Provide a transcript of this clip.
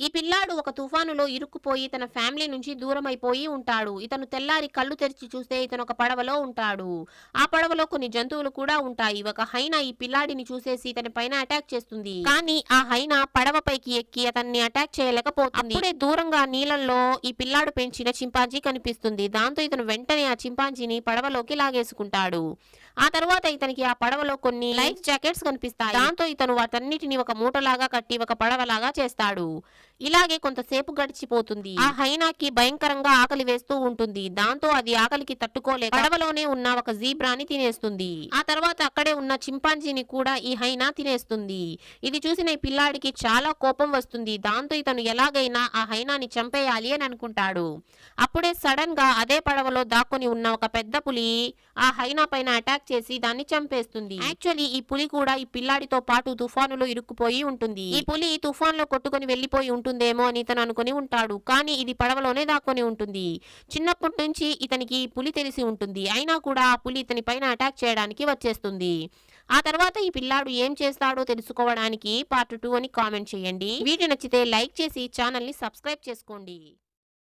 ఈ పిల్లాడు ఒక తుఫానులో ఇరుక్కుపోయి తన ఫ్యామిలీ నుంచి దూరమైపోయి ఉంటాడు. ఇతను తెల్లారి కళ్ళు తెరిచి చూస్తే ఇతను ఒక పడవలో ఉంటాడు. ఆ పడవలో కొన్ని జంతువులు కూడా ఉంటాయి. ఒక హైనా ఈ పిల్లాడిని చూసేసి ఇతని పైన అటాక్ చేస్తుంది. కానీ ఆ హైనా పడవ పైకి ఎక్కి అతన్ని అటాక్ చేయలేకపోతుంది. అప్పుడే దూరంగా నీళ్ళల్లో ఈ పిల్లాడు పెంచిన చింపాంజీ కనిపిస్తుంది. దాంతో ఇతను వెంటనే ఆ చింపాంజీని పడవలోకి లాగేసుకుంటాడు. ఆ తర్వాత ఇతనికి ఆ పడవలో కొన్ని లైఫ్ జాకెట్స్ కనిపిస్తాయి. దాంతో ఇతను వాటన్నిటిని ఒక మూటలాగా కట్టి ఒక పడవలాగా చేస్తాడు. ఇలాగే కొంతసేపు గడిచిపోతుంది. ఆ హైనాకి భయంకరంగా ఆకలి వేస్తూ ఉంటుంది. దాంతో అది ఆకలికి తట్టుకోలేక పడవలోనే ఉన్న ఒక జీబ్రాని తినేస్తుంది. ఆ తర్వాత అక్కడే ఉన్న చింపాంజీని కూడా ఈ హైనా తినేస్తుంది. ఇది చూసిన ఈ పిల్లాడికి చాలా కోపం వస్తుంది. దాంతో ఇతను ఎలాగైనా ఆ హైనాని చంపేయాలి అని అనుకుంటాడు. అప్పుడే సడన్ గా అదే పడవలో దాక్కుని ఉన్న ఒక పెద్ద పులి ఆ హైనా పైన అటాక్ చేసి దాన్ని చంపేస్తుంది. యాక్చువల్లీ ఈ పులి కూడా ఈ పిల్లాడితో పాటు తుఫానులో ఇరుక్కుపోయి ఉంటుంది. ఈ పులి తుఫాన్లో కొట్టుకుని వెళ్లిపోయి ఉంటుందేమో అని ఇతను అనుకుని ఉంటాడు. కానీ ఇది పడవలోనే దాక్కుని ఉంటుంది. చిన్నప్పటి నుంచి ఇతనికి పులి తెలిసి ఉంటుంది. అయినా కూడా ఆ పులి ఇతని పైన అటాక్ చేయడానికి వచ్చేస్తుంది. ఆ తర్వాత ఈ పిల్లాడు ఏం చేస్తాడో తెలుసుకోవడానికి పార్ట్ 2 అని కామెంట్ చేయండి. వీడియో నచ్చితే లైక్ చేసి ఛానల్ ని సబ్స్క్రైబ్ చేసుకోండి.